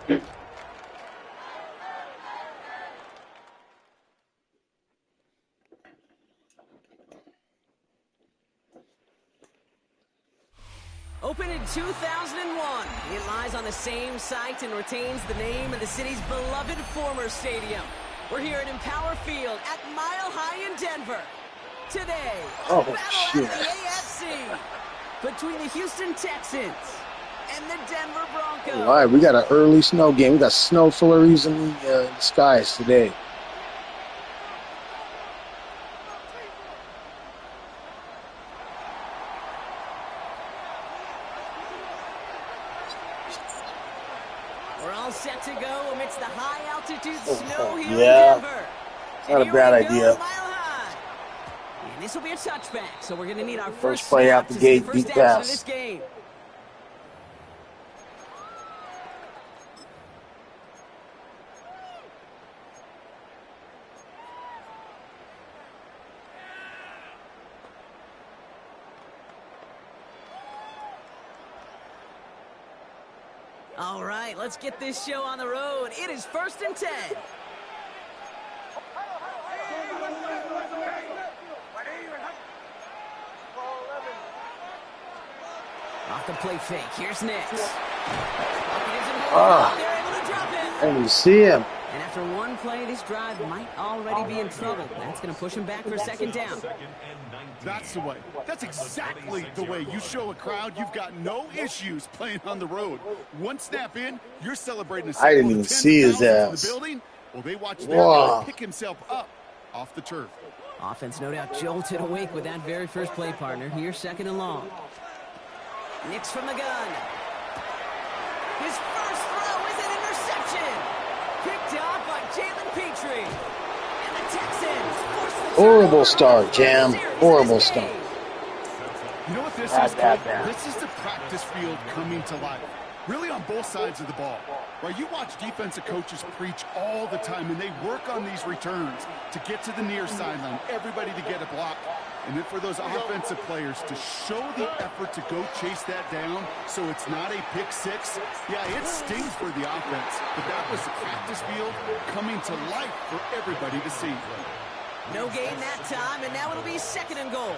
Opened in 2001, it lies on the same site and retains the name of the city's beloved former stadium. We're here at Empower Field at Mile High in Denver. Today, a battle out of the AFC between the Houston Texans and the Denver Broncos. All right, we got an early snow game. We got snow flurries in the skies today. We're all set to go amidst the high-altitude snow here in Denver. Not a bad idea. And this will be a touchback, so we're going to need our first play out the gate, deep pass. This game. All right, let's get this show on the road. It is 1st and 10. Off the play fake. Here's next. And you see him. And after one play, this drive might already be in trouble. That's going to push him back for 2nd down. That's the way. That's exactly the way you show a crowd you've got no issues playing on the road. One snap in, you're celebrating a I didn't even see his ass. The building. Well, they watch their guy pick himself up off the turf. Offense no doubt jolted awake with that very first play, partner. Here's 2nd and long. Nix from the gun. His first throw is an interception. Picked off by Jalen Petrie. And the Texans force the horrible start, Jam. Horrible start. You know what this is? This is the practice field coming to life. Really on both sides of the ball. Right, you watch defensive coaches preach all the time, and they work on these returns to get to the near sideline, everybody to get a block. And then for those offensive players to show the effort to go chase that down so it's not a pick six, yeah, it stings for the offense. But that was the practice field coming to life for everybody to see. No gain that time, and now it'll be 2nd and goal.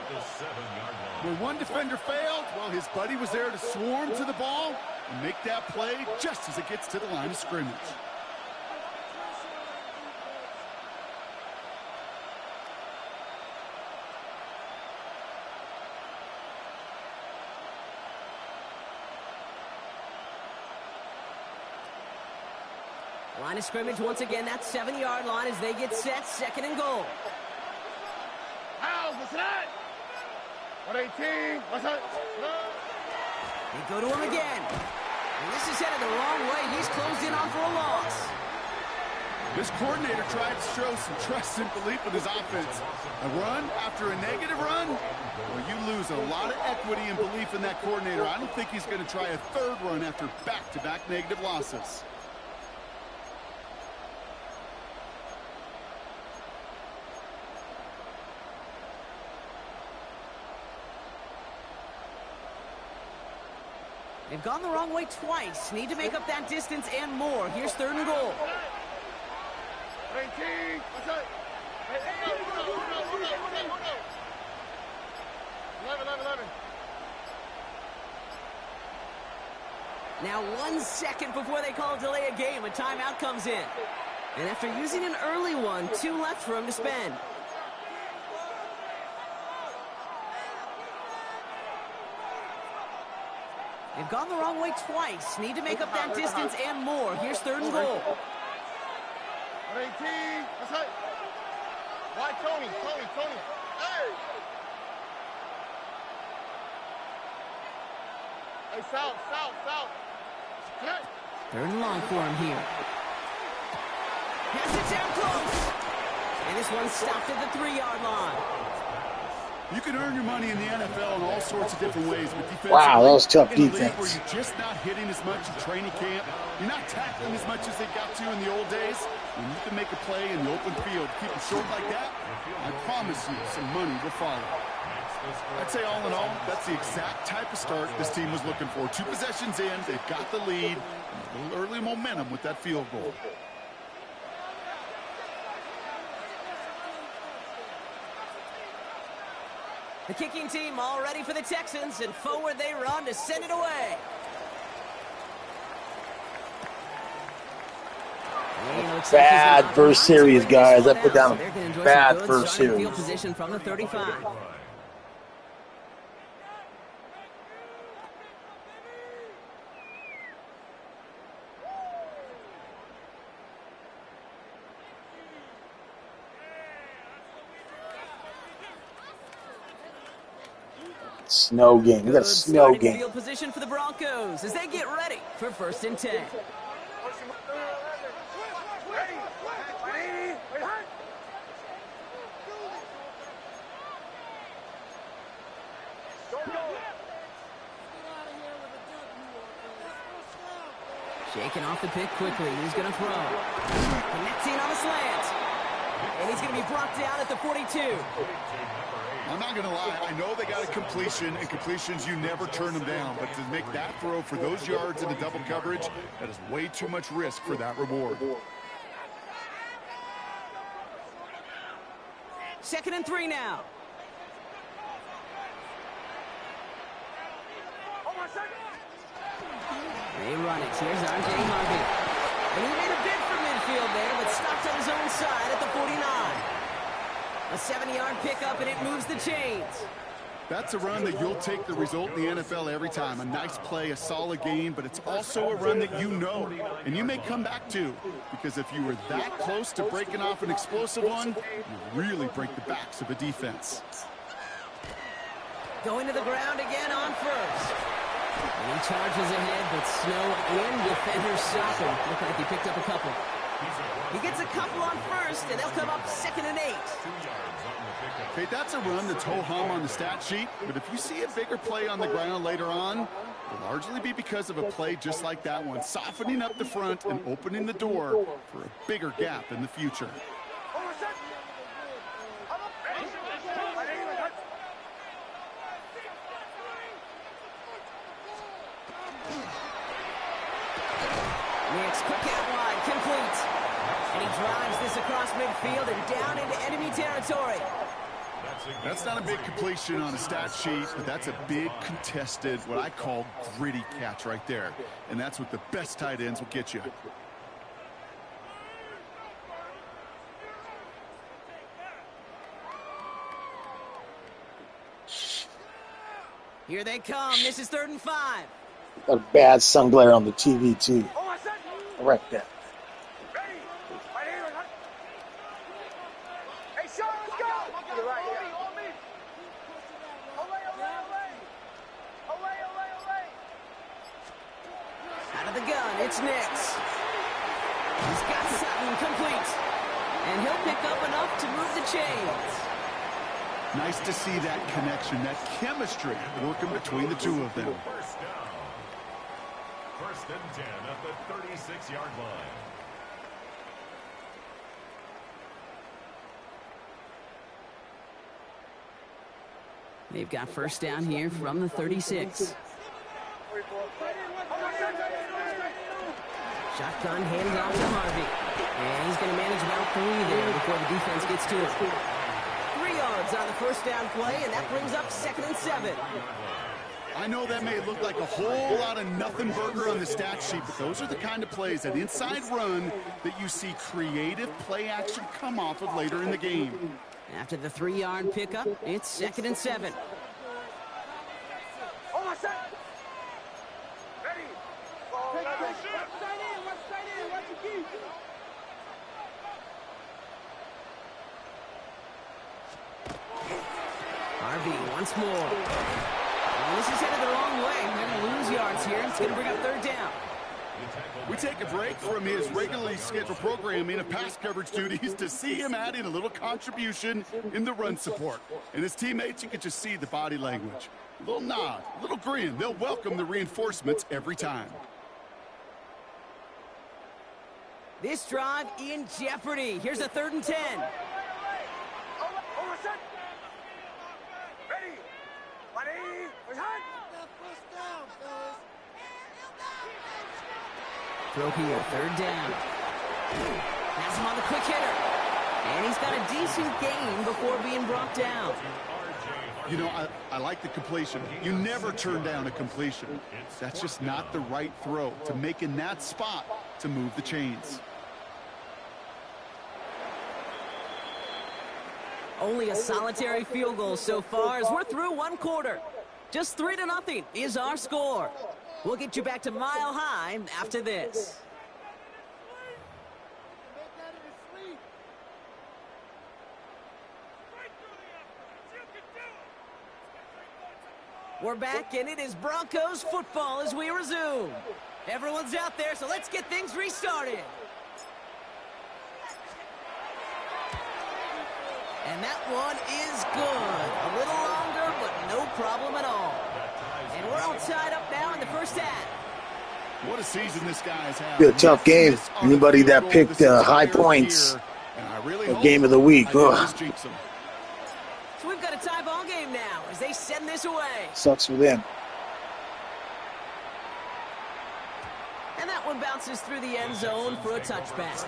Where one defender failed, well, his buddy was there to swarm to the ball and make that play just as it gets to the line of scrimmage. Line of scrimmage once again, that 7-yard line as they get set, 2nd and goal. What's that? 118. What's that? They go to him again. And this is headed the wrong way. He's closed in on for a loss. This coordinator tried to show some trust and belief in his offense. A run after a negative run? Well, you lose a lot of equity and belief in that coordinator. I don't think he's going to try a 3rd run after back-to-back negative losses. They've gone the wrong way twice. Need to make up that distance and more. Here's 3rd and goal. 19. What's that? 11. Now 1 second before they call a delay of game, a timeout comes in. And after using an early one, 2 left for him to spend. They've gone the wrong way twice. Need to make up that distance and more. Here's 3rd and goal. 18. What's that? Why, Tony? Hey! Hey, south. 3rd and long for him here. Has it down close. And this one stopped at the 3-yard line. You can earn your money in the NFL in all sorts of different ways, but defensively, wow, that was tough in a defense. league where you're just not hitting as much in training camp, you're not tackling as much as they got to in the old days. When you can make a play in the open field, keep it short like that, I promise you some money will follow. I'd say all in all, that's the exact type of start this team was looking for. 2 possessions in, they've got the lead, and a little early momentum with that field goal. The kicking team all ready for the Texans, and forward they run to send it away. Bad first series, guys. I put down a bad first series. Field position from the 35. Snow game. We got a snow game. Field position for the Broncos as they get ready for 1st and 10. Shaking off the pick quickly. He's going to throw. Connecting on the slant. And he's going to be brought down at the 42. I'm not going to lie. I know they got a completion, and completions, you never turn them down. But to make that throw for those yards in the double coverage, that is way too much risk for that reward. 2nd and 3 now. They run it. Here's R.J. Harvey. And he made a bid for midfield there, but stopped on his own side at the 49. A 70-yard pickup, and it moves the chains. That's a run that you'll take the result in the NFL every time. A nice play, a solid game, but it's also a run that you know, and you may come back to, because if you were that close to breaking off an explosive one, you really break the backs of a defense. Going to the ground again on 1st. And he charges ahead, but Snow and defenders stop him. Look like he picked up a couple. He gets a couple on 1st, and they'll come up 2nd and 8. Okay, that's a run that's ho-hum on the stat sheet, but if you see a bigger play on the ground later on, it'll largely be because of a play just like that one, softening up the front and opening the door for a bigger gap in the future. Next, quick out wide, complete. And he drives this across midfield and down into enemy territory. That's not a big completion on a stat sheet, but that's a big contested, what I call gritty catch right there. And that's what the best tight ends will get you. Here they come. This is 3rd and 5. Got a bad sun glare on the TV, too. Right there. Out of the gun, it's Nix. He's got Sutton complete. And he'll pick up enough to move the chains. Nice to see that connection, that chemistry working between the two of them. 1st and 10 at the 36-yard line. They've got 1st down here from the 36. Shotgun hands off to Harvey. And he's going to manage about 3 there before the defense gets to it. 3 yards on the 1st down play, and that brings up 2nd and 7. I know that may look like a whole lot of nothing burger on the stat sheet, but those are the kind of plays, that inside run, that you see creative play action come off of later in the game. After the 3-yard pickup, it's 2nd and 7. Harvey once more. Well, this is headed the wrong way. They're going to lose yards here. It's going to bring up 3rd down. We take a break from his regularly scheduled programming of pass coverage duties to see him add in a little contribution in the run support. And his teammates, you can just see the body language. A little nod, a little grin. They'll welcome the reinforcements every time. This drive in jeopardy. Here's a 3rd and 10. Throw here, third down. Has him on the quick hitter. And he's got a decent gain before being brought down. You know, I like the completion. You never turn down a completion. That's just not the right throw to make in that spot to move the chains. Only a solitary field goal so far as we're through one quarter. Just 3-0 is our score. We'll get you back to Mile High after this. We're back, and it is Broncos football as we resume. Everyone's out there, so let's get things restarted. And that one is good. A little longer, but no problem at all. And we're all tied up now in the first half. What a season this guy's had. Be a tough game. Anybody that picked high points or game of the week. So we've got a tie ball game now as they send this away. Sucks for them. And that one bounces through the end zone for a touchback.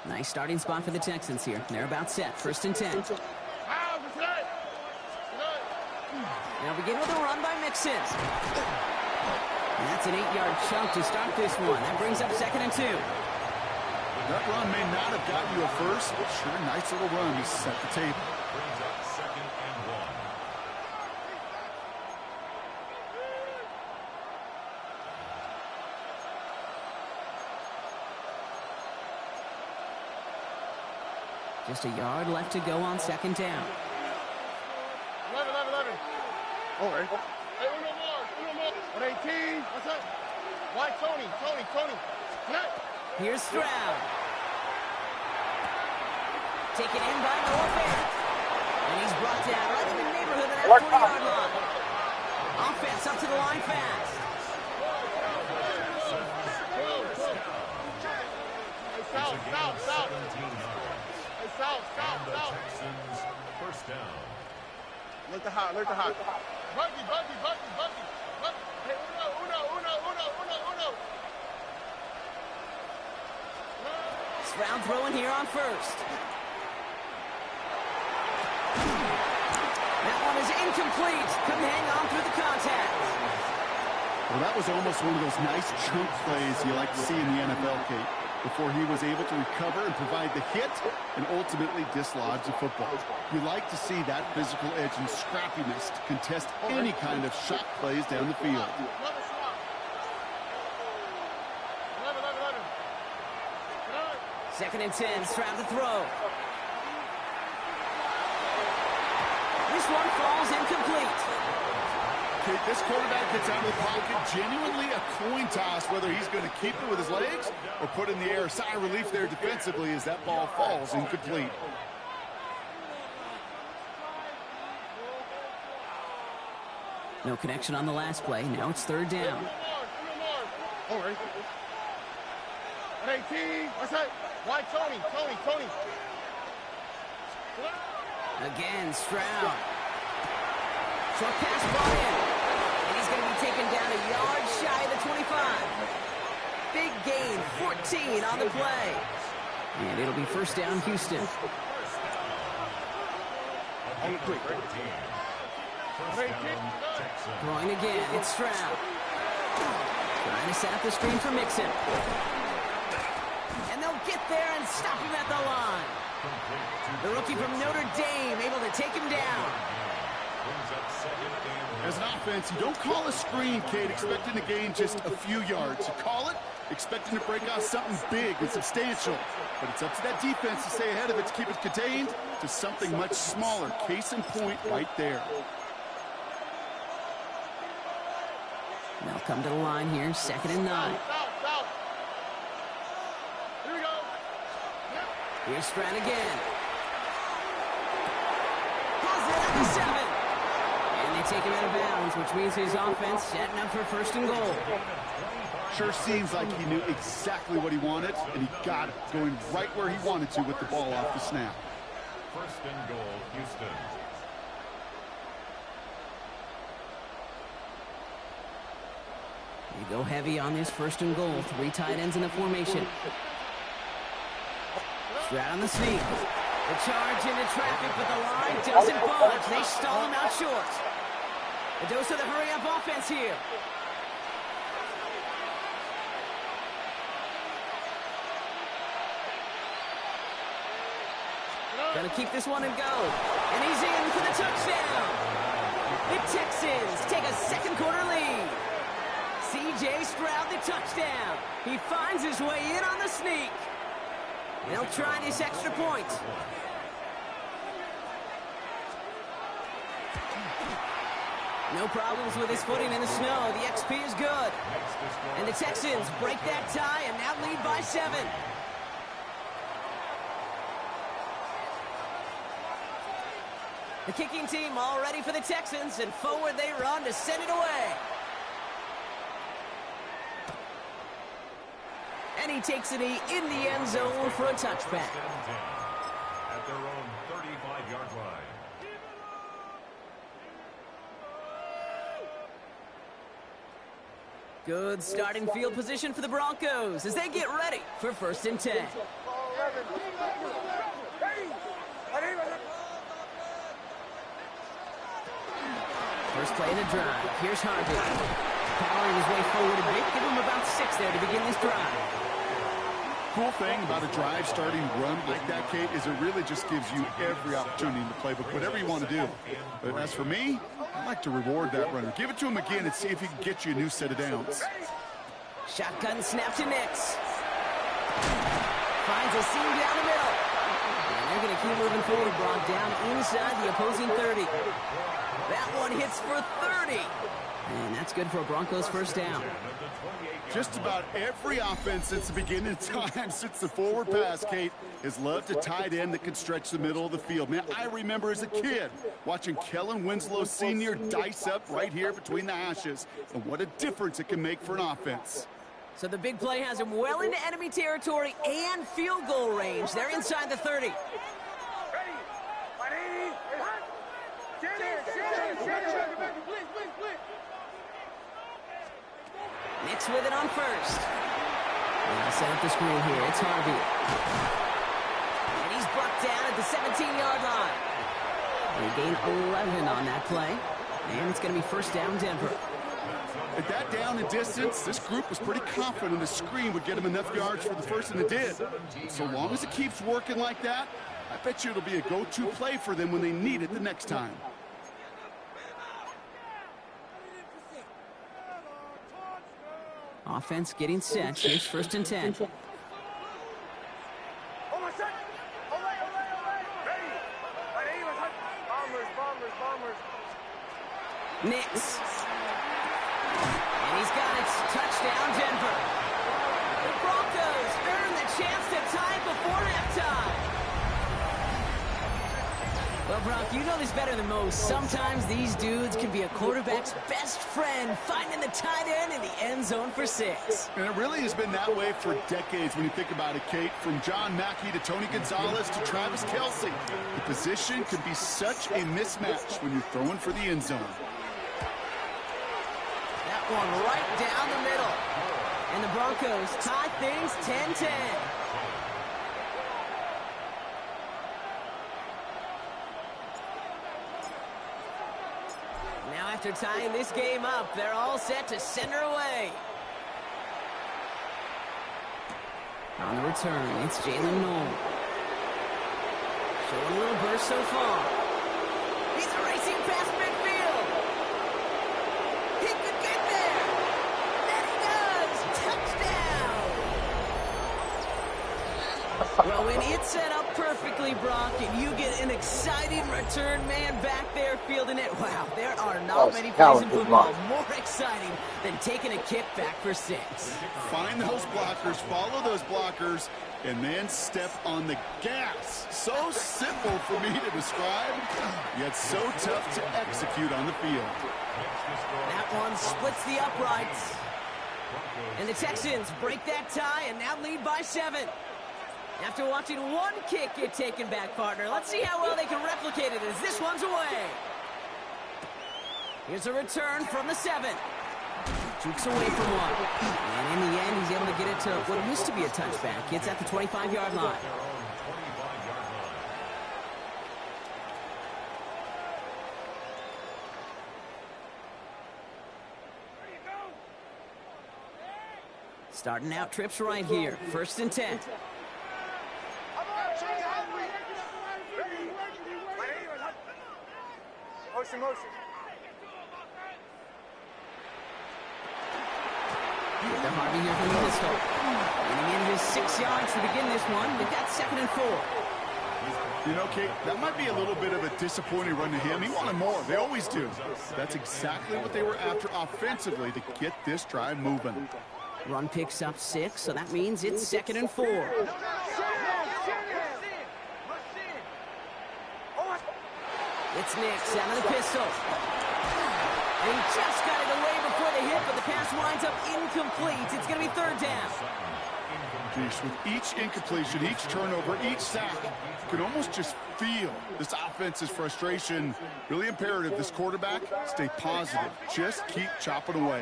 Nice starting spot for the Texans here. They're about set. 1st and 10. Now begin with a run by Mixon. And that's an 8-yard chunk to start this one. That brings up 2nd and 2. That run may not have gotten you a first, but sure, nice little run to set the table. Brings up 2nd and 1. Just a yard left to go on 2nd down. 11. All right. Hey, uno more. 118. What's up? Why, Tony. Connect. Here's Stroud. Taken in by Noah Fant. And he's brought down right in the neighborhood of that 40-yard line. Offense up to the line fast. South. Texans, 1st down. Look the hot. Buggy. Hey, uno. Stroud throwing here on 1st. That one is incomplete. Couldn't hang on through the contact. Well, that was almost one of those nice chunk plays you like to see in the NFL, Kate, before he was able to recover and provide the hit and ultimately dislodge the football. You like to see that physical edge and scrappiness to contest any kind of shot plays down the field. 2nd and 10, Stroud to throw. This one falls incomplete. Kate, this quarterback gets out of the pocket, genuinely a coin toss, whether he's going to keep it with his legs or put in the air. Sigh of relief there defensively as that ball falls incomplete. No connection on the last play. Now it's 3rd down. All right. 118. What's that? Why, Tony. Again, Stroud. Short pass ball in. And he's going to be taken down a yard shy of the 25. Big gain, 14 on the play. And it'll be 1st down, Houston. Throwing again, it's Stroud. Trying to set up the screen for Mixon. And they'll get there and stop him at the line. The rookie from Notre Dame able to take him down. As an offense, you don't call a screen, Kate, expecting to gain just a few yards. You call it expecting to break out something big and substantial. But it's up to that defense to stay ahead of it, to keep it contained to something much smaller. Case in point right there. They'll come to the line here, 2nd and 9. Here's Stroud again. Has it at the 7. And they take him out of bounds, which means his offense setting up for first and goal. Sure seems like he knew exactly what he wanted, and he got it, going right where he wanted to with the ball off the snap. First and goal, Houston. You go heavy on this first and goal. 3 tight ends in the formation. Stroud on the sneak. The charge into traffic, but the line doesn't budge. They stall him out short. A dose of the hurry-up offense here. Gonna keep this one and go. And he's in for the touchdown. The Texans take a second quarter lead. C.J. Stroud, the touchdown. He finds his way in on the sneak. They'll try this extra point. No problems with his footing in the snow. The XP is good. And the Texans break that tie and now lead by 7. The kicking team all ready for the Texans, and forward they run to send it away. And he takes it in the end zone for a touchback. At their own 35-yard line. Good starting field position for the Broncos as they get ready for first and 10. First play of the drive. Here's Harvey. Powering his way forward a bit. Give him about 6 there to begin this drive. Cool thing about a drive starting run like that, Kate, is it really just gives you every opportunity in the playbook, whatever you want to do. But as for me, I like to reward that runner. Give it to him again and see if he can get you a new set of downs. Shotgun snap to Nix. Finds a seam down the middle. And they're going to keep moving forward, brought down inside the opposing 30. That one hits for 30. And that's good for a Broncos first down. Just about every offense since the beginning of time, since the forward pass, Kate, has loved a tight end that can stretch the middle of the field. Man, I remember as a kid watching Kellen Winslow Sr. dice up right here between the hashes. And what a difference it can make for an offense. So the big play has him well into enemy territory and field goal range. They're inside the 30. Nix with it on first. And set up the screen here. It's Harvey. And he's brought down at the 17-yard line. They gain 11 on that play. And it's going to be first down Denver. At that down and distance, this group was pretty confident the screen would get him enough yards for the first, and it did. So long as it keeps working like that, I bet you it'll be a go-to play for them when they need it the next time. Offense getting set. Here's first and 10. Nix. And he's got it. Touchdown, Denver. The Broncos earn the chance to tie before halftime. Well, Brock, you know this better than most. Sometimes these dudes can be a quarterback's best friend, finding the tight end in the end zone for 6. And it really has been that way for decades when you think about it, Kate. From John Mackey to Tony Gonzalez to Travis Kelce. The position can be such a mismatch when you're throwing for the end zone. That one right down the middle. And the Broncos tie things 10-10. Now after tying this game up, they're all set to send her away. On the return, it's Jalen Noel. Showing a little burst so far. He's racing past midfield. He could get there. And he does. Touchdown. Well, when it's set up perfectly, Brock, and you get an exciting return man back there fielding it, wow, there are not many plays in football more exciting than taking a kick back for 6. Find those blockers, follow those blockers, and then step on the gas. So simple for me to describe, yet so tough to execute on the field. That one splits the uprights. And the Texans break that tie and now lead by 7. After watching one kick get taken back, partner, let's see how well they can replicate it as this one's away. Here's a return from the 7. Jukes away from one. And in the end, he's able to get it to what used to be a touchback. It's at the 25-yard line. Starting out trips right here. 1st and 10. Motion, motion. The Harvey here from the pistol. Getting in his 6 yards to begin this one. They've got 2nd and 4. You know, Kate, that might be a little bit of a disappointing run to him. He wanted more. They always do. That's exactly what they were after offensively to get this drive moving. Run picks up 6, so that means it's 2nd and 4. It's Nix out of the pistol. And he just got it away before the hit, but the pass winds up incomplete. It's going to be 3rd down. Geez, with each incompletion, each turnover, each sack, you can almost just feel this offense's frustration. Really imperative, this quarterback, stay positive. Just keep chopping away.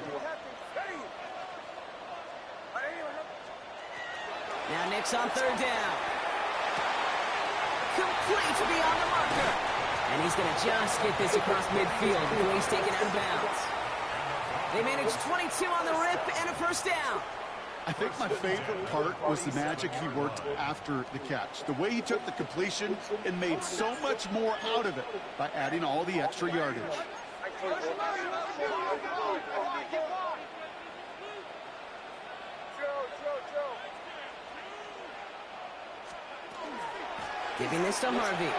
Now Nix on 3rd down. Complete beyond the marker. And he's going to just get this across midfield before he's taken out of bounds. They managed 22 on the rip and a 1st down. I think my favorite part was the magic he worked after the catch. The way he took the completion and made so much more out of it by adding all the extra yardage. Giving this to Harvey.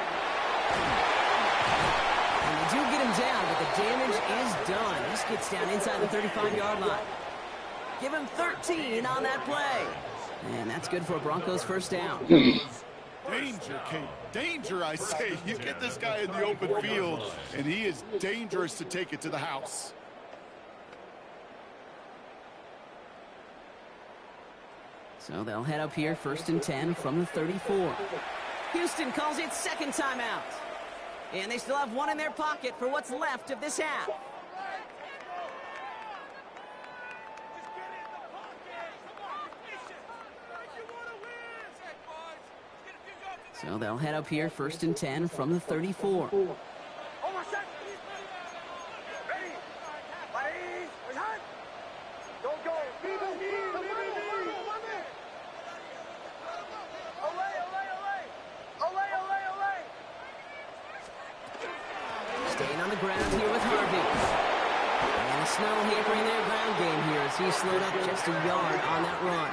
And they do get him down, but the damage is done. This gets down inside the 35-yard line. Give him 13 on that play. And that's good for a Broncos 1st down. Danger, Kate. Danger, I say. You get this guy in the open field, and he is dangerous to take it to the house. So they'll head up here 1st and 10 from the 34. Houston calls it 2nd timeout. And they still have one in their pocket for what's left of this half. So they'll head up here 1st and 10 from the 34. Staying on the ground here with Harvey. And the snow hampering their ground game here as he slowed up just a yard on that run.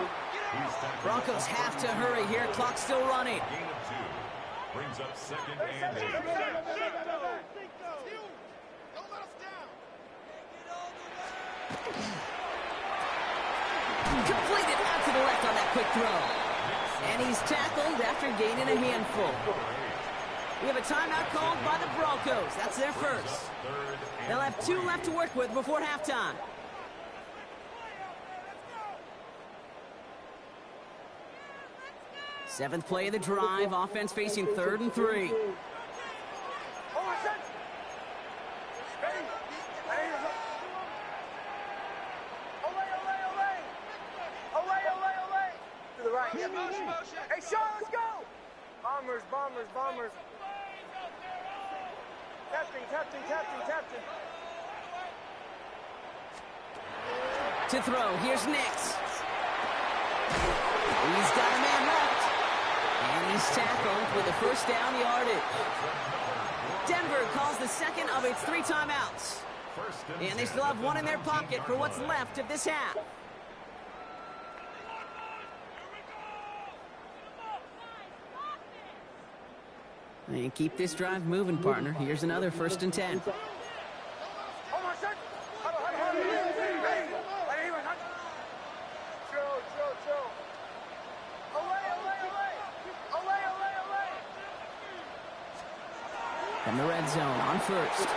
Broncos have to hurry here. Clock's still running. Gain of 2. Brings up 2nd and 8. Completed out to the left on that quick throw. And he's tackled after gaining a handful. We have a timeout called by the Broncos. That's their 1st. They'll have 2 left to work with before halftime. Seventh play of the drive. Offense facing 3rd and 3. To the right. Hey, Sean, let's go! Bombers, bombers, bombers. Captain. To throw, here's Nix. He's got a man left. And he's tackled with a 1st down yardage. Denver calls the 2nd of its 3 timeouts. And they still have one in their pocket for what's left of this half. And keep this drive moving, partner. Here's another 1st and 10. the red zone on first.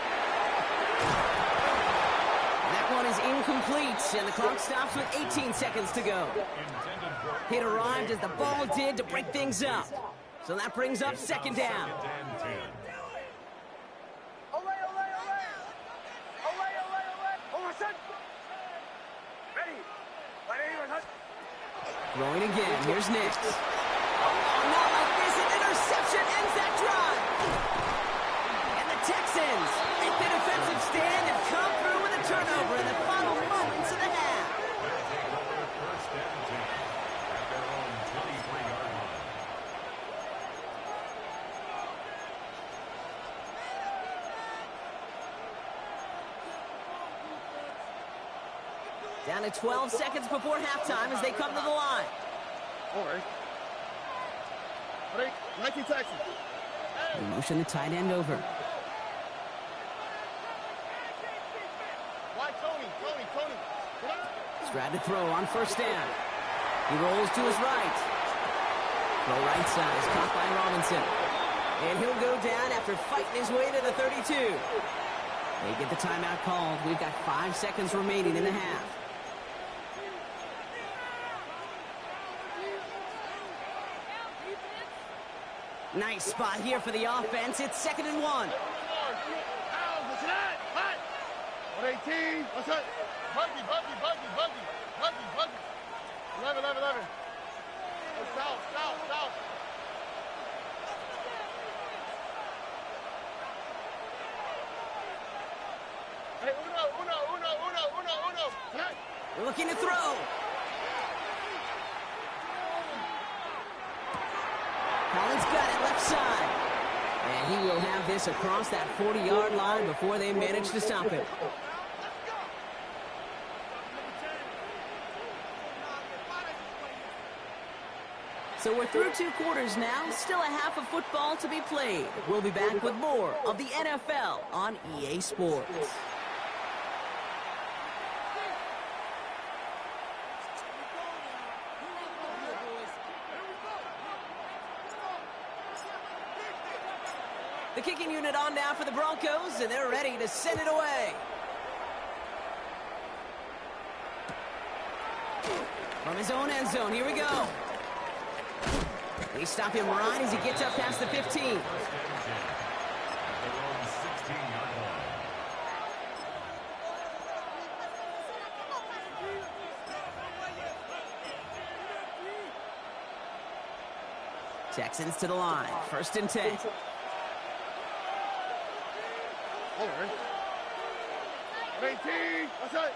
That one is incomplete, and the clock stops with 18 seconds to go. It arrived as the ball did to break things up. So that brings up second down. Throwing again. Here's Nix. Oh, not like this. An interception ends that drive. And the Texans make the defensive stand and come through with a turnover in the final moments of the half. Down to 12 seconds before halftime as they come to the line. All right. 19 Texans. They motion the tight end over. Why, Tony? Stroud to throw on first down. He rolls to his right. Throw right side is caught by Robinson. And he'll go down after fighting his way to the 32. They get the timeout called. We've got 5 seconds remaining in the half. Nice spot here for the offense. It's 2nd and 1. 118. What's that? Buggy. 11. South. Hey, uno. We're looking to throw. Collins got it left side. And he will have this across that 40-yard line before they manage to stop it. So we're through 2 quarters now. Still a half of football to be played. We'll be back with more of the NFL on EA Sports. The kicking unit on now for the Broncos, and they're ready to send it away. From his own end zone, here we go. They stop him right as he gets up past the 15. Texans to the line, 1st and 10. All right. 18. What's that?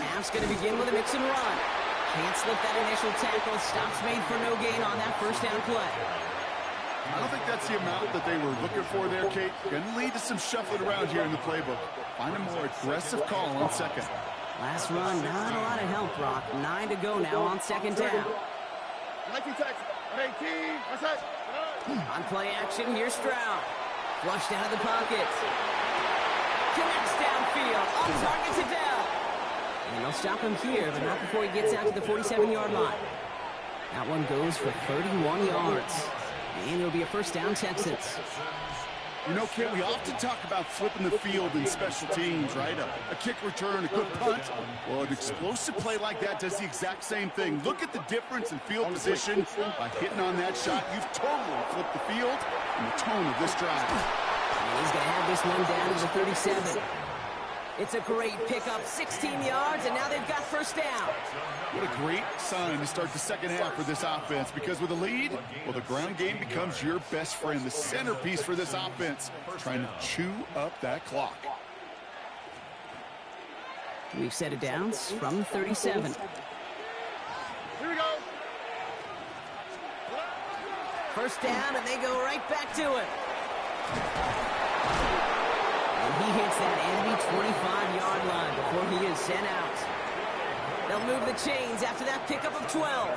Half's going to begin with a mix and run. Can't slip that initial tackle. Stops made for no gain on that first down play. I don't think that's the amount that they were looking for there, Kate. Going to lead to some shuffling around here in the playbook. Find a more aggressive call on 2nd. Last run, not a lot of help, Brock. 9 to go now on 2nd down. 19 Texans. 18. What's that? On play action, here's Stroud. Flushed out of the pocket. Connects downfield. On target to Dell. And they'll stop him here, but not before he gets out to the 47-yard line. That one goes for 31 yards. And it'll be a first down, Texans. You know, Kate, we often talk about flipping the field in special teams, right? A kick return, a good punt. Well, an explosive play like that does the exact same thing. Look at the difference in field position. By hitting on that shot, you've totally flipped the field and the tone of this drive. And he's going to have this one down to the 37. It's a great pickup, 16 yards, and now they've got first down. What a great sign to start the second half for this offense, because with a lead, well, the ground game becomes your best friend, the centerpiece for this offense, trying to chew up that clock. We've set it down from 37. Here we go. First down, and they go right back to it. And he hits that Envy 25-yard line before he is sent out. They'll move the chains after that pickup of 12.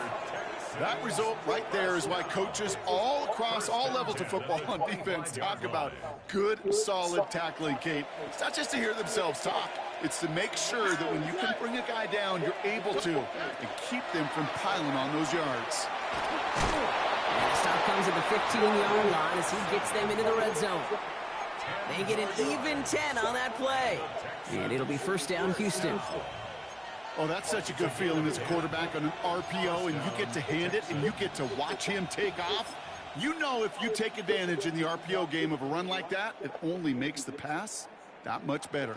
That result right there is why coaches all across all levels of football on defense talk about good, solid tackling, Kate. It's not just to hear themselves talk. It's to make sure that when you can bring a guy down, you're able to, and keep them from piling on those yards. And the stop comes at the 15-yard line as he gets them into the red zone. They get an even 10 on that play. And it'll be first down, Houston. Oh, that's such a good feeling as a quarterback on an RPO, and you get to hand it, and you get to watch him take off. You know if you take advantage in the RPO game of a run like that, it only makes the pass that much better.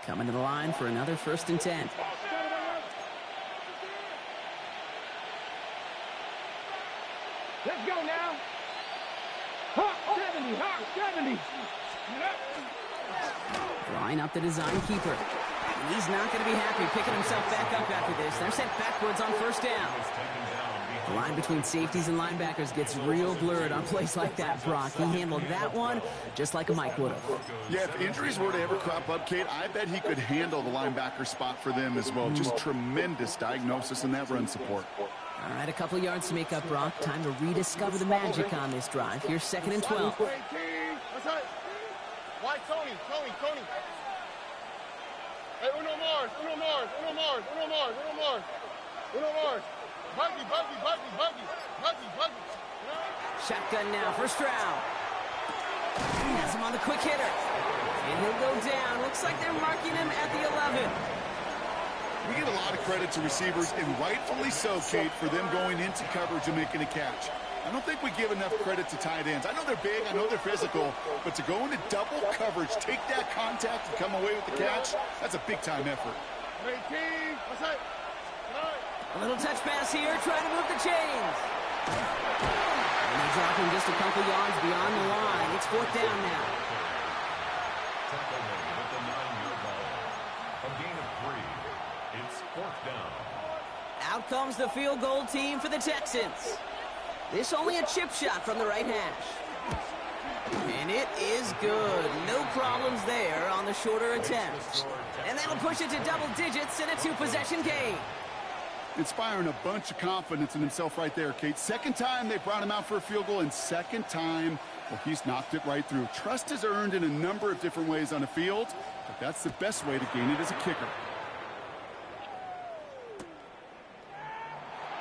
Coming to the line for another first and 10. Let's go now. Hawk 70, Hawk 70. Line up the design keeper. And he's not going to be happy picking himself back up after this. They're sent backwards on first down. The line between safeties and linebackers gets real blurred on plays like that, Brock. He handled that one just like a Mike would have. Yeah, if injuries were to ever crop up, Kate, I bet he could handle the linebacker spot for them as well. Just tremendous diagnosis in that run support. All right, a couple yards to make up, Brock. Time to rediscover the magic on this drive. Here's 2nd and 12. Why Tony? Hey, uno Mars. Buggy. Shotgun now, first round. Has him on the quick hitter. And he'll go down. Looks like they're marking him at the 11. We give a lot of credit to receivers, and rightfully so, Kate, for them going into coverage and making a catch. I don't think we give enough credit to tight ends. I know they're big, I know they're physical, but to go into double coverage, take that contact, and come away with the catch, that's a big-time effort. A little touch pass here, trying to move the chains. And they drop him just a couple yards beyond the line. It's 4th down now. With the 9-yard line. A gain of 3. It's 4th down. Out comes the field goal team for the Texans. This only a chip shot from the right hash. And it is good. No problems there on the shorter attempt. And that'll push it to double digits in a 2-possession game. Inspiring a bunch of confidence in himself right there, Kate. Second time they brought him out for a field goal, and second time, well, he's knocked it right through. Trust is earned in a number of different ways on the field, but that's the best way to gain it as a kicker.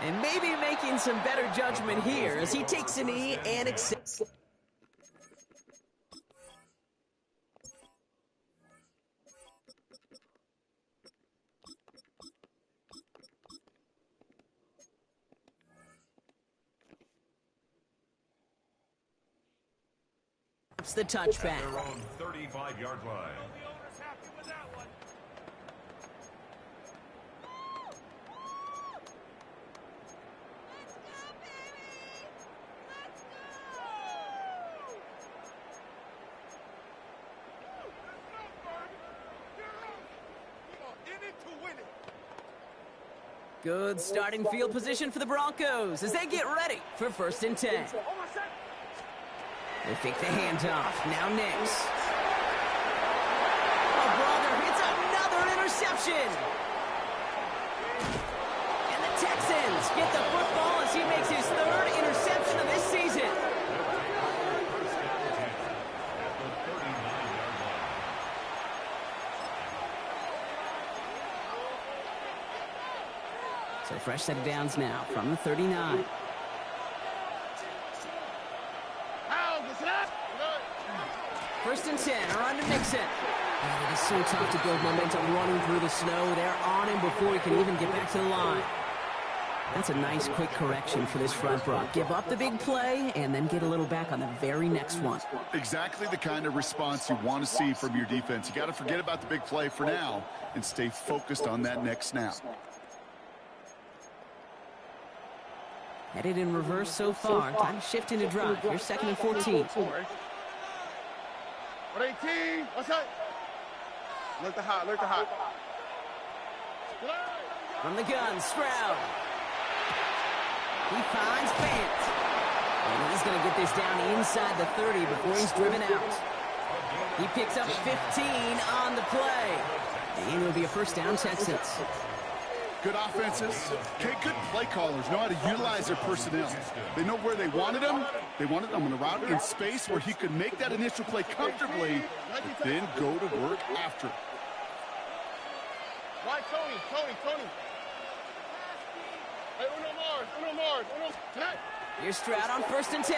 And maybe making some better judgment here as he takes a knee and accepts. It's the touchback. Their own 35-yard line. Good starting field position for the Broncos as they get ready for 1st and 10. They fake the handoff. Now Nix. Oh, brother, it's another interception. And the Texans get the football as he makes his 3rd interception of this season. So fresh set of downs now from the 39. First and 10, around to Nixon. And it is so tough to build momentum running through the snow. They're on him before he can even get back to the line. That's a nice quick correction for this front, Brock. Give up the big play and then get a little back on the very next one. Exactly the kind of response you want to see from your defense. You got to forget about the big play for now and stay focused on that next snap. Headed in reverse so far. Time to shift into drive. Here's 2nd and 14. 18. What's up? Look the hot. From the gun, Stroud. He finds Fant. And he's going to get this down inside the 30 before he's driven out. He picks up 15 on the play. And it'll be a first down, Texans. Good offenses. Okay, good play callers know how to utilize their personnel. They know where they wanted him. They wanted him on a route in space where he could make that initial play comfortably, but then go to work after. Why Tony? Hey, uno more. Tonight. Here's Stroud on 1st and 10.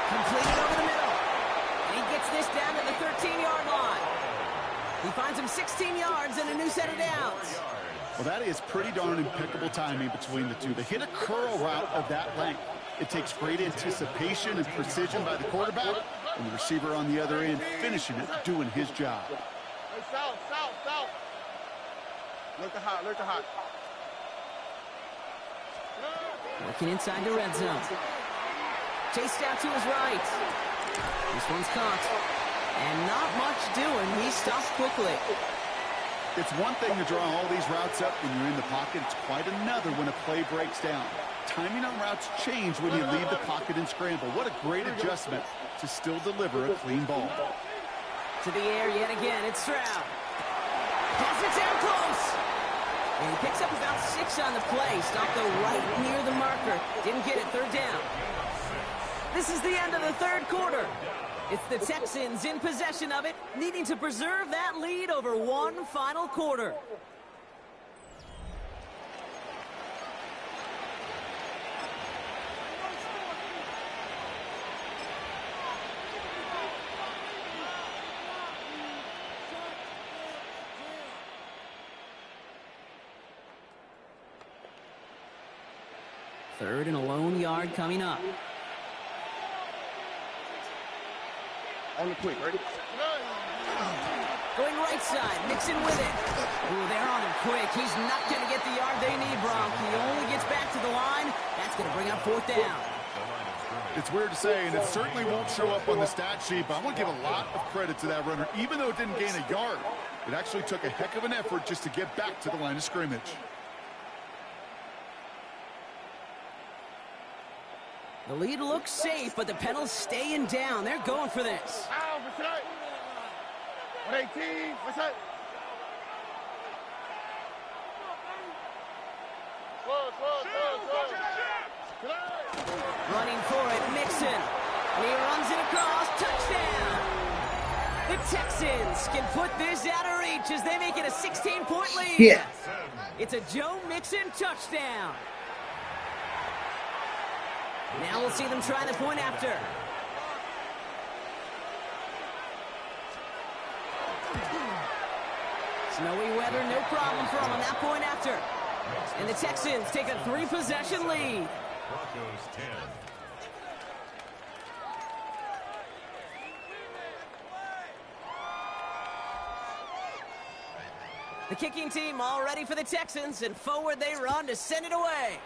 Completed over the middle. And he gets this down to the 13-yard line. He finds him 16 yards and a new set of downs. Well, that is pretty darn impeccable timing between the two. They hit a curl route of that length. It takes great anticipation and precision by the quarterback, and the receiver on the other end finishing it, doing his job. Hey, south. Look the hot. Working inside the red zone. Chased out to his right. This one's caught. And not much doing. He stops quickly. It's one thing to draw all these routes up when you're in the pocket. It's quite another when a play breaks down. Timing on routes change when you leave the pocket and scramble. What a great adjustment to still deliver a clean ball. To the air yet again. It's Stroud. Pass it down close. And he picks up about 6 on the play. Stopped though right near the marker. Didn't get it. 3rd down. This is the end of the 3rd quarter. It's the Texans in possession of it, needing to preserve that lead over one final quarter. Third and a lone yard coming up. On the quick, ready? Going right side, mixing with it. Ooh, they're on him quick. He's not going to get the yard they need, Bronk. He only gets back to the line. That's going to bring up 4th down. It's weird to say, and it certainly won't show up on the stat sheet, but I want to give a lot of credit to that runner. Even though it didn't gain a yard, it actually took a heck of an effort just to get back to the line of scrimmage. The lead looks safe, but the pedals staying down. They're going for this. Ow, what's that? 118, what's that? Running for it, Mixon. And he runs it across. Touchdown! The Texans can put this out of reach as they make it a 16-point lead. Yeah. It's a Joe Mixon touchdown. Now we'll see them try the point after. Snowy weather, no problem for them on that point after. And the Texans take a 3-possession lead. Broncos 10. The kicking team all ready for the Texans, and forward they run to send it away.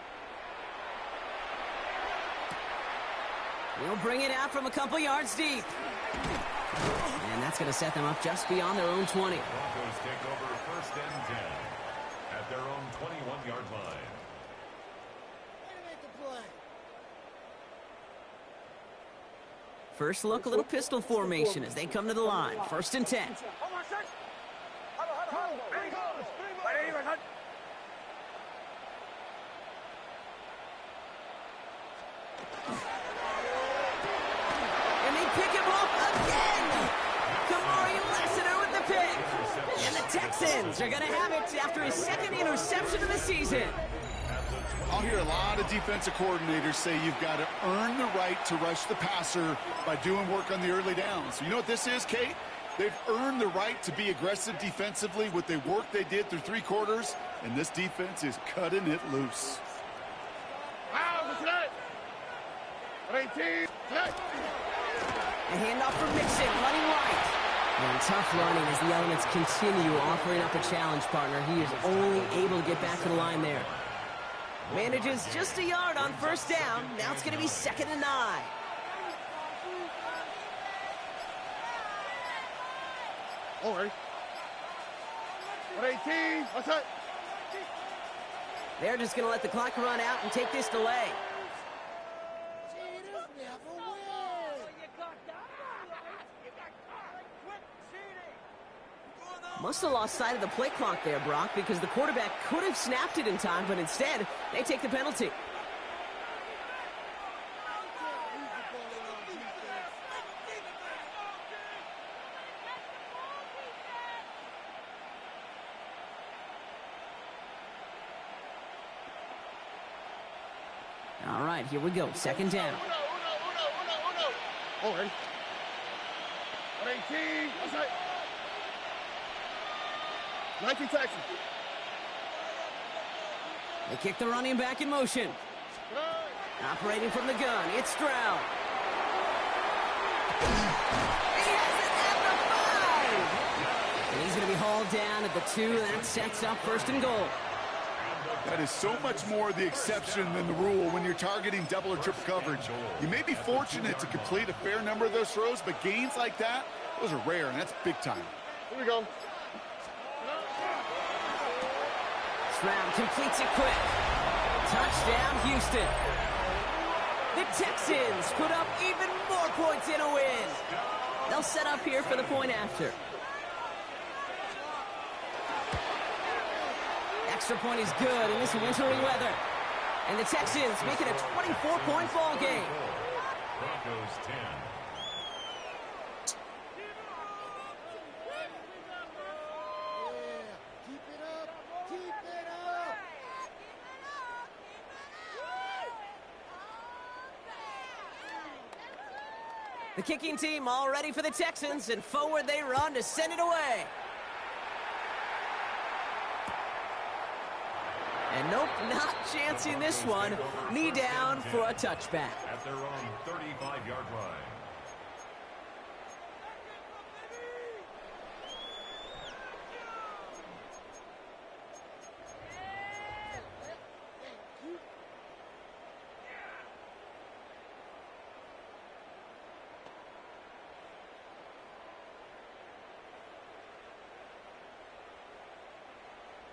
We'll bring it out from a couple yards deep. And that's going to set them up just beyond their own 20. Broncos take over 1st and 10 at their own 21-yard line. First look, a little pistol formation as they come to the line. 1st and 10. Texans are going to have it after his 2nd interception of the season. I'll hear a lot of defensive coordinators say you've got to earn the right to rush the passer by doing work on the early downs. You know what this is, Kate? They've earned the right to be aggressive defensively with the work they did through 3 quarters, and this defense is cutting it loose. A handoff for Mixon, running right. And tough running as the elements continue offering up a challenge partner. He is only able to get back to the line there. Manages just a yard on 1st down. Now it's going to be 2nd and 9. All right. 118, what's that? They're just going to let the clock run out and take this delay. Must have lost sight of the play clock there, Brock, because the quarterback could have snapped it in time, but instead, they take the penalty. right, here we go. Second down. Oh, ready? 18. Outside. 19 Texas. They kick the running back in motion. Operating from the gun, it's Stroud. He has it at the 5. And he's going to be hauled down at the 2. That sets up first and goal. That is so much more the exception than the rule when you're targeting double or triple coverage. You may be fortunate to complete a fair number of those throws, but gains like that, those are rare, and that's big time. Here we go. Stroud completes it quick. Touchdown, Houston. The Texans put up even more points in a win. They'll set up here for the point after. Extra point is good in this wintry weather. And the Texans make it a 24-point ball game. Broncos 10. The kicking team all ready for the Texans, and forward they run to send it away. And nope, not chancing this one. Knee down for a touchback. At their own 35-yard line.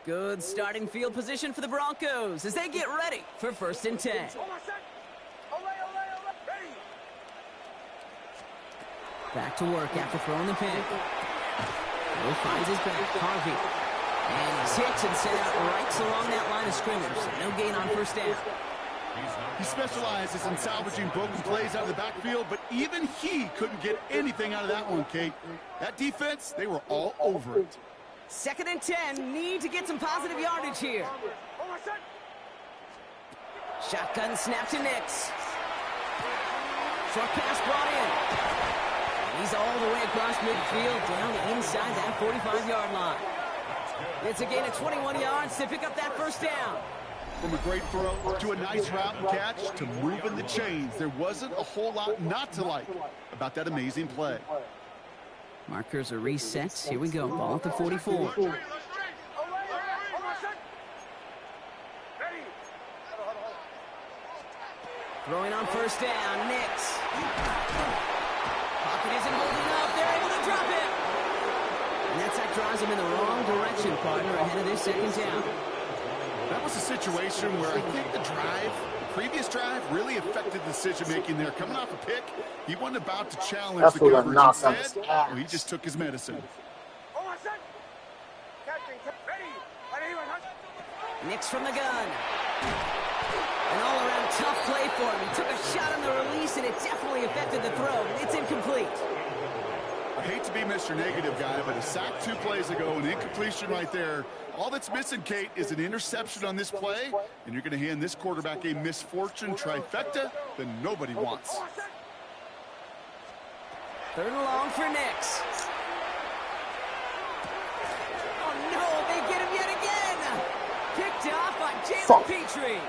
Good starting field position for the Broncos as they get ready for 1st and 10. Back to work after throwing the pick. Will finds his back, Harvey. And he's hit and sent out right along that line of scrimmage. So no gain on 1st down. He specializes in salvaging broken plays out of the backfield, but even he couldn't get anything out of that one, Kate. That defense, they were all over it. 2nd and 10, need to get some positive yardage here. Shotgun snap to Nix. Short pass brought in. And he's all the way across midfield down inside that 45-yard line. It's a gain of 21 yards to pick up that 1st down. From a great throw to a nice route and catch to moving the chains, there wasn't a whole lot not to like about that amazing play. Markers are reset. Here we go. Ball at the 44. Throwing on 1st down. Nix. Pocket isn't holding up. They're able to drop it. And that drives him in the wrong direction, partner, ahead of this 2nd down. That was a situation where I think the previous drive really affected the decision-making there. Coming off a pick, he wasn't about to challenge the coverage. Instead, well, he just took his medicine. Nix from the gun. An all-around tough play for him. He took a shot on the release, and it definitely affected the throw. It's incomplete. I hate to be Mr. Negative guy, but a sack 2 plays ago, an incompletion right there. All that's missing, Kate, is an interception on this play, and you're going to hand this quarterback a misfortune trifecta that nobody wants. 3rd and long for Nix. Oh, no, they get him yet again. Picked off by Jalen Petrie.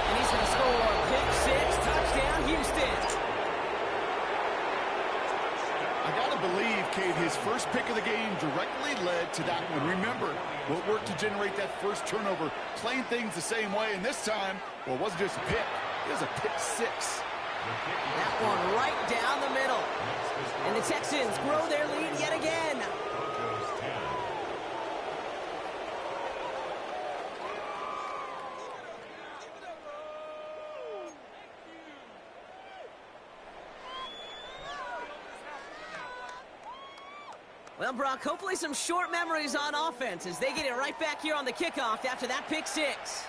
And he's going to score. Pick 6, touchdown, Houston. I got to believe, Kate, his first pick of the game directly led to that one. Remember, what worked to generate that first turnover, playing things the same way, and this time, well, it wasn't just a pick, it was a pick 6. That one right down the middle. And the Texans grow their lead yet again. Well, Brock, hopefully some short memories on offense as they get it right back here on the kickoff after that pick 6.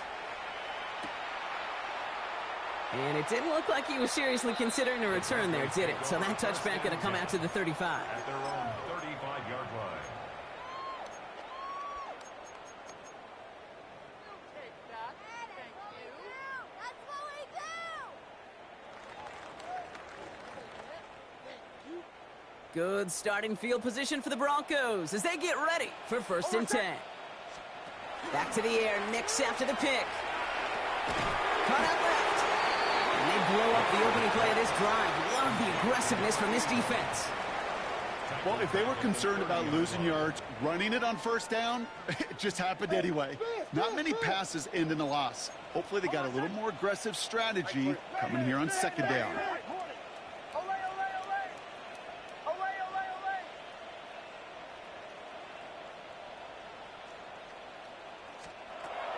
And it didn't look like he was seriously considering a return there, did it? So that touchback going to come out to the 35. At their own 35-yard line. Good starting field position for the Broncos as they get ready for 1st and 10. Back to the air, Nix after the pick. Cut out left. And they blow up the opening play of this drive. Love the aggressiveness from this defense. Well, if they were concerned about losing yards, running it on 1st down, it just happened anyway. Not many passes end in a loss. Hopefully they got a little more aggressive strategy coming here on 2nd down.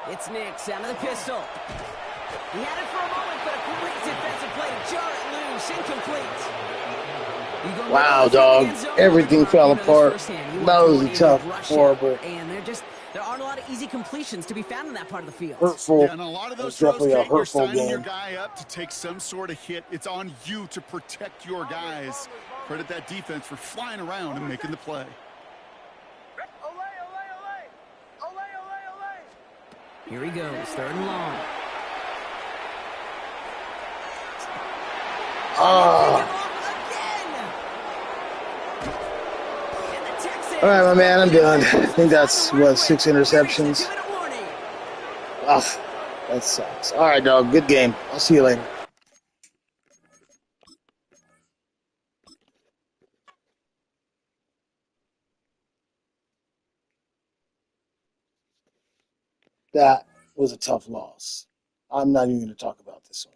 It's Nix out of the pistol. He had it for a moment, but a great defensive play to jar it loose, incomplete. Wow, dog. Everything fell apart. That was a tough, horrible. And there aren't a lot of easy completions to be found in that part of the field. Hurtful. Yeah, and a lot of those throws, you're signing your guy up to take some sort of hit. It's on you to protect your guys. Credit that defense for flying around and making the play. Here he goes, 3rd and long. All right, my man, I'm done. I think that's, 6 interceptions. Oh, that sucks. All right, dog, good game. I'll see you later. That was a tough loss. I'm not even going to talk about this one.